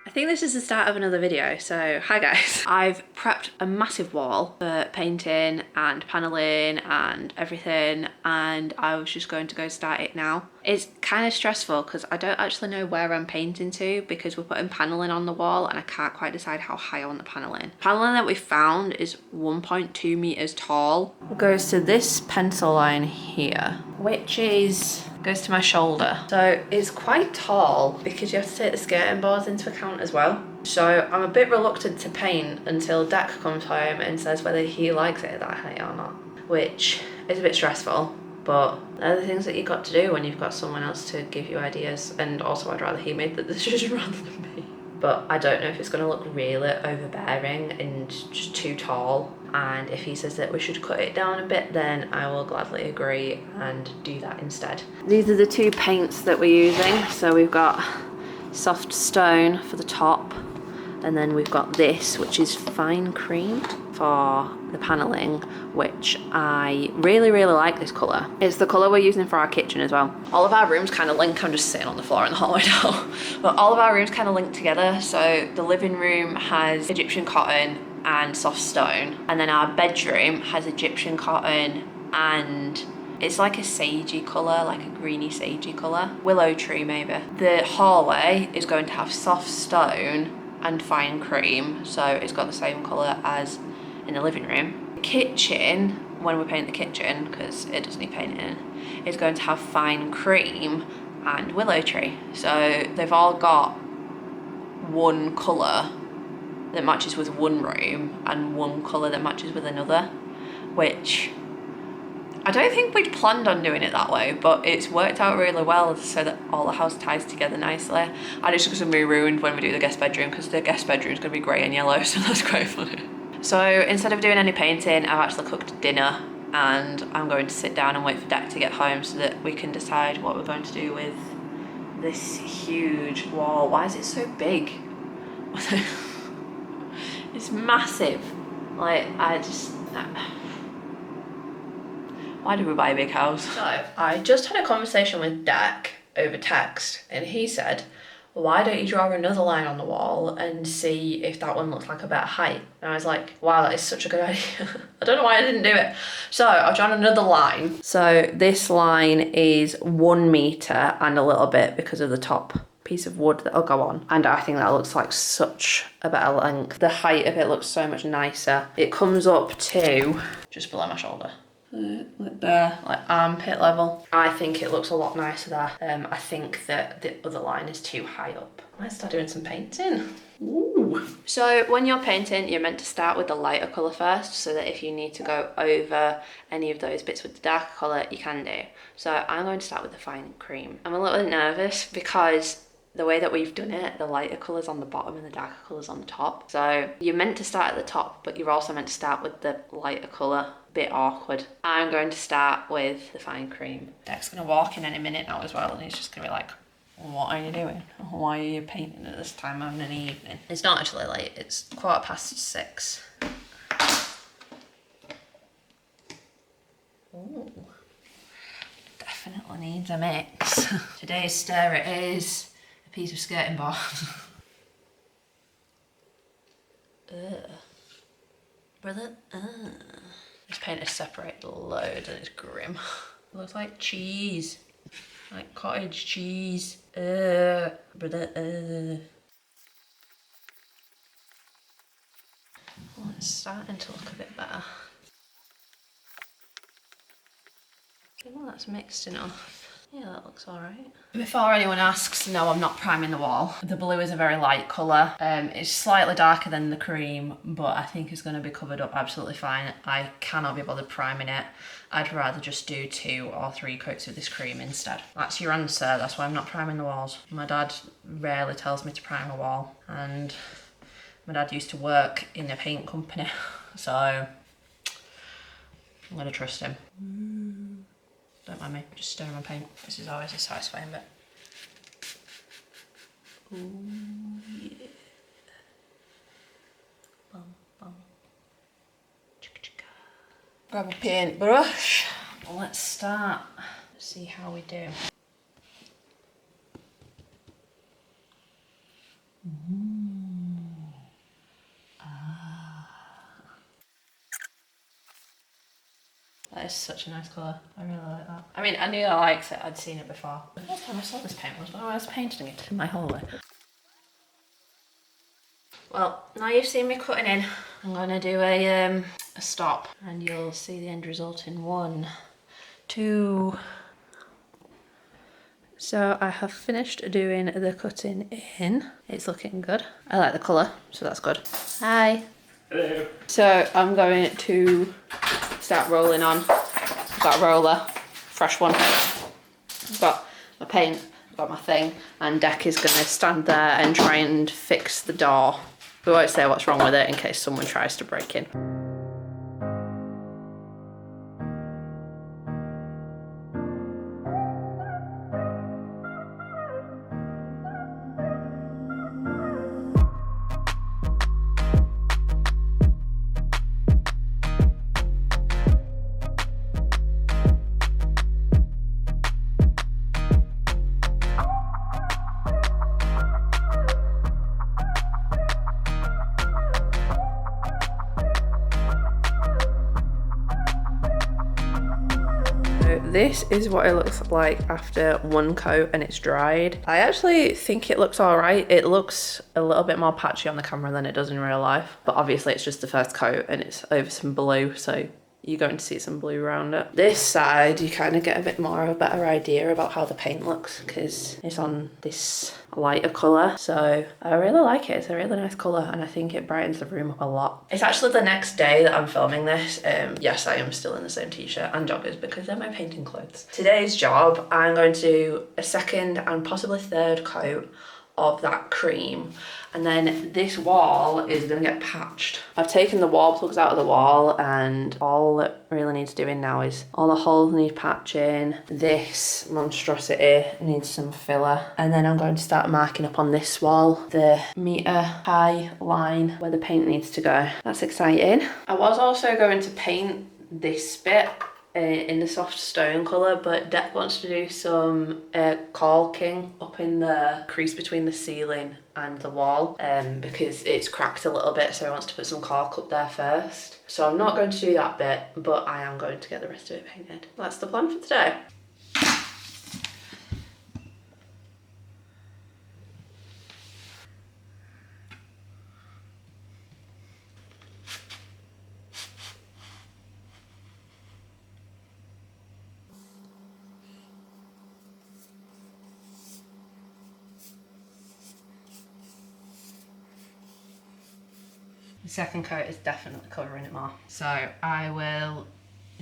I think this is the start of another video, so hi guys. I've prepped a massive wall for painting and paneling and everything, and I was just going to go start it now. It's kind of stressful because I don't actually know where I'm painting to because we're putting paneling on the wall and I can't quite decide how high I want the paneling. Paneling that we found is 1.2 meters tall. It goes to this pencil line here, which goes to my shoulder. So it's quite tall because you have to take the skirting boards into account as well. So I'm a bit reluctant to paint until Dak comes home and says whether he likes it at that height or not, which is a bit stressful, but they're the things that you've got to do when you've got someone else to give you ideas. And also I'd rather he made the decision rather than me. But I don't know if it's going to look really overbearing and just too tall. And if he says that we should cut it down a bit, then I will gladly agree and do that instead. These are the two paints that we're using. So we've got soft stone for the top, and then we've got this, which is fine cream for the paneling, which I really like this colour. It's the colour we're using for our kitchen as well. All of our rooms kind of link. I'm just sitting on the floor in the hallway now. But all of our rooms kind of link together. So the living room has Egyptian cotton and soft stone, and then our bedroom has Egyptian cotton and it's like a sagey colour, like a greeny sagey colour. Willow tree maybe. The hallway is going to have soft stone and fine cream, so it's got the same colour as in the living room. The kitchen, when we paint the kitchen, because it doesn't need painting, is going to have fine cream and willow tree. So they've all got one colour that matches with one room and one colour that matches with another, which I don't think we'd planned on doing it that way, but it's worked out really well so that all the house ties together nicely. And it's just going to be ruined when we do the guest bedroom because the guest bedroom is going to be grey and yellow, so that's quite funny. So instead of doing any painting, I've actually cooked dinner and I'm going to sit down and wait for Dak to get home so that we can decide what we're going to do with this huge wall. Why is it so big? It's massive. Like, why did we buy a big house? So, I just had a conversation with Dak over text, and he said, why don't you draw another line on the wall and see if that one looks like a better height? And I was like, wow, that is such a good idea. I don't know why I didn't do it. So I've drawn another line. So this line is 1 meter and a little bit because of the top piece of wood that'll go on, and I think that looks like such a better length. The height of it looks so much nicer. It comes up to just below my shoulder, like there, like armpit level. I think it looks a lot nicer there. I think that the other line is too high up. Let's start doing some painting. Ooh. So when you're painting, you're meant to start with the lighter colour first, so that if you need to go over any of those bits with the darker colour, you can do. So I'm going to start with the fine cream. I'm a little bit nervous because the way that we've done it, the lighter colour's on the bottom and the darker colour's on the top. So you're meant to start at the top, but you're also meant to start with the lighter colour. Bit awkward. I'm going to start with the fine cream. Dak's going to walk in any minute now as well, and he's just going to be like, what are you doing? Why are you painting at this time of an evening? It's not actually late, it's 6:15. Ooh. Definitely needs a mix. Today's stir is a piece of skirting board. Brother, This paint is separated loads and it's grim. It looks like cheese, like cottage cheese. Brother, Oh, it's starting to look a bit better. Well, that's mixed enough. Yeah, that looks alright. Before anyone asks, no, I'm not priming the wall. The blue is a very light colour. It's slightly darker than the cream, but I think it's going to be covered up absolutely fine. I cannot be bothered priming it. I'd rather just do 2 or 3 coats of this cream instead. That's your answer. That's why I'm not priming the walls. My dad rarely tells me to prime a wall, and my dad used to work in a paint company, so I'm going to trust him. Don't mind me, just stirring my paint. This is always a satisfying bit. Ooh, yeah. Bum, bum. Chicka, chicka. Grab a paintbrush. Let's start. Let's see how we do. is such a nice colour. I really like that. I mean, I knew I liked it. I'd seen it before. The first time I saw this paint was when I was painting it in my hallway. Well, now you've seen me cutting in, I'm going to do a stop and you'll see the end result in 1, 2. So I have finished doing the cutting in. It's looking good. I like the colour, so that's good. Hi. Hello. So I'm going to start rolling on. I've got a roller, fresh one. I've got my paint, I've got my thing, and Deck is going to stand there and try and fix the door. We won't say what's wrong with it in case someone tries to break in. This is what it looks like after one coat and it's dried. I actually think it looks all right. It looks a little bit more patchy on the camera than it does in real life, but obviously it's just the first coat and it's over some blue, so you're going to see some blue around it. This side, you kind of get a bit more of a better idea about how the paint looks because it's on this lighter colour. So I really like it. It's a really nice colour and I think it brightens the room up a lot. It's actually the next day that I'm filming this. Yes, I am still in the same t-shirt and joggers because they're my painting clothes. Today's job, I'm going to do a second and possibly third coat of that cream, and then this wall is going to get patched. I've taken the wall plugs out of the wall and all that really needs doing now is all the holes need patching. This monstrosity needs some filler, and then I'm going to start marking up on this wall the metre high line where the paint needs to go. That's exciting. I was also going to paint this bit in the soft stone colour, but Deck wants to do some caulking up in the crease between the ceiling and the wall because it's cracked a little bit, so he wants to put some caulk up there first. So I'm not going to do that bit, but I am going to get the rest of it painted. That's the plan for today. The second coat is definitely covering it more. So I will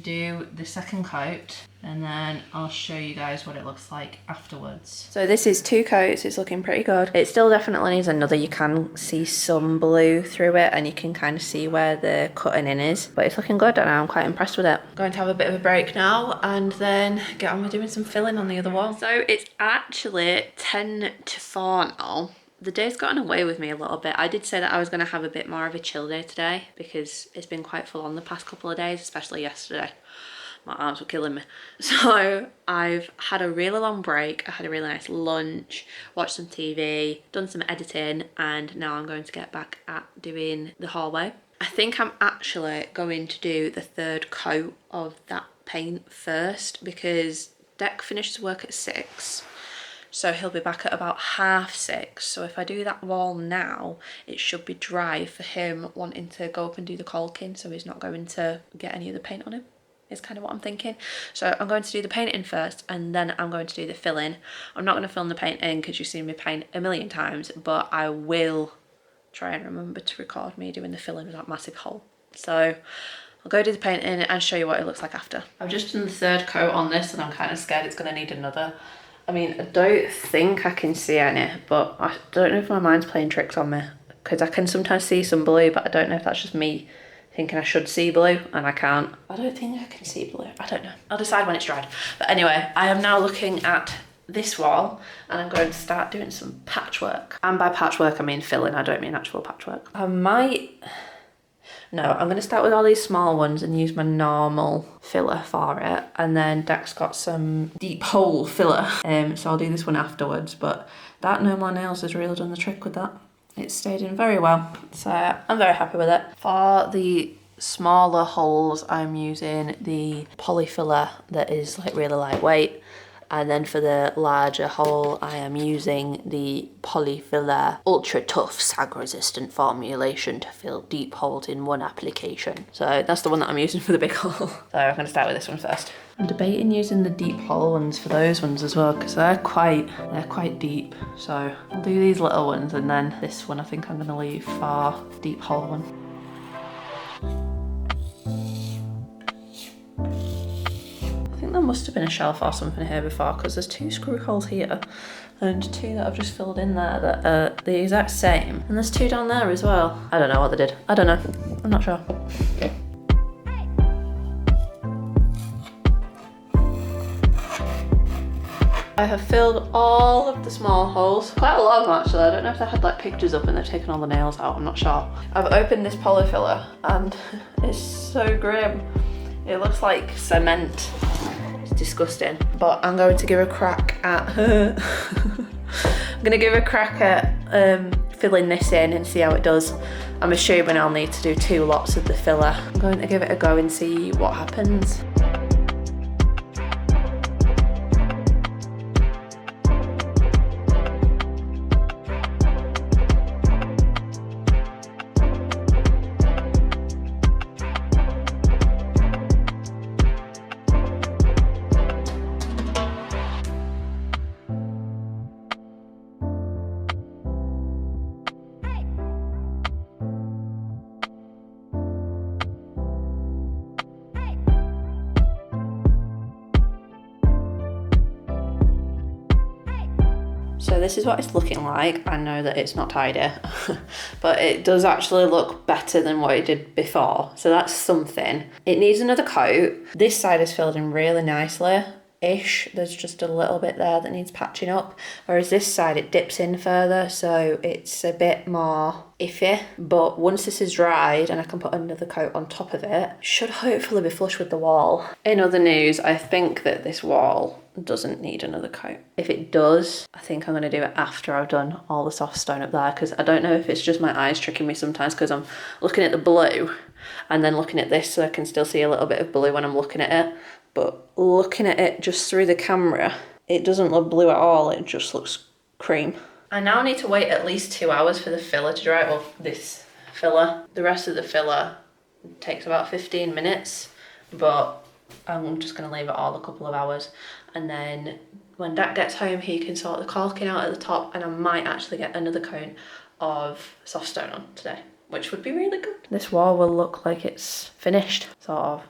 do the second coat and then I'll show you guys what it looks like afterwards. So this is 2 coats, it's looking pretty good. It still definitely needs another. You can see some blue through it and you can kind of see where the cutting in is, but it's looking good and I'm quite impressed with it. I'm going to have a bit of a break now and then get on with doing some filling on the other wall. So it's actually 10 to 4 now. The day's gotten away with me a little bit. I did say that I was going to have a bit more of a chill day today because it's been quite full on the past couple of days, especially yesterday. My arms were killing me. So I've had a really long break. I had a really nice lunch, watched some TV, done some editing, and now I'm going to get back at doing the hallway. I think I'm actually going to do the third coat of that paint first because Deck finishes work at 6. So he'll be back at about 6:30. So if I do that wall now, it should be dry for him wanting to go up and do the caulking, so he's not going to get any of the paint on him. Is kind of what I'm thinking. So I'm going to do the painting first and then I'm going to do the filling. I'm not going to film the painting because you've seen me paint a million times, but I will try and remember to record me doing the filling with that massive hole. So I'll go do the painting and show you what it looks like after. I've just done the third coat on this and I'm kind of scared it's going to need another. I mean, I don't think I can see any, but I don't know if my mind's playing tricks on me because I can sometimes see some blue, but I don't know if that's just me thinking I should see blue and I can't. I don't think I can see blue. I don't know. I'll decide when it's dried. But anyway, I am now looking at this wall and I'm going to start doing some patchwork. And by patchwork, I mean filling. I don't mean actual patchwork. No, I'm going to start with all these small ones and use my normal filler for it. And then Deck's got some deep hole filler. So I'll do this one afterwards. But that No More Nails has really done the trick with that. It's stayed in very well. So I'm very happy with it. For the smaller holes, I'm using the polyfiller that is like really lightweight. And then for the larger hole, I am using the polyfiller ultra tough sag resistant formulation to fill deep holes in one application. So that's the one that I'm using for the big hole. So I'm gonna start with this one first. I'm debating using the deep hole ones for those ones as well, because they're quite deep. So I'll do these little ones, and then this one I think I'm gonna leave for deep hole one. There must have been a shelf or something here before, because there's 2 screw holes here and 2 that I've just filled in there that are the exact same, and there's 2 down there as well. I don't know what they did. I don't know. I'm not sure. I have filled all of the small holes, quite a lot of them actually. I don't know if they had like pictures up and they've taken all the nails out, I'm not sure. I've opened this polyfiller and it's so grim. It looks like cement. Disgusting, but I'm going to give a crack at filling this in and see how it does. I'm assuming I'll need to do 2 lots of the filler. I'm going to give it a go and see what happens. So this is what it's looking like. I know that it's not tidy, but it does actually look better than what it did before. So that's something. It needs another coat. This side is filled in really nicely-ish. There's just a little bit there that needs patching up. Whereas this side, it dips in further, so it's a bit more iffy. But once this is dried and I can put another coat on top of it, should hopefully be flush with the wall. In other news, I think that this wall doesn't need another coat. If it does, I think I'm going to do it after I've done all the soft stone up there, because I don't know if it's just my eyes tricking me sometimes, because I'm looking at the blue and then looking at this, so I can still see a little bit of blue when I'm looking at it. But looking at it just through the camera, it doesn't look blue at all, it just looks cream. I now need to wait at least 2 hours for the filler to dry. Well, this filler. The rest of the filler takes about 15 minutes, but I'm just going to leave it all a couple of hours. And then when Dad gets home, he can sort the caulking out at the top, and I might actually get another coat of soft stone on today, which would be really good. This wall will look like it's finished, sort of.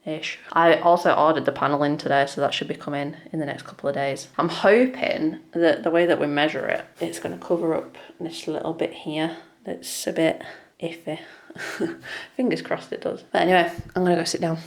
Ish. I also ordered the panelling today, so that should be coming in the next couple of days. I'm hoping that the way that we measure it, it's going to cover up this little bit here that's a bit iffy. Fingers crossed it does. But anyway, I'm going to go sit down.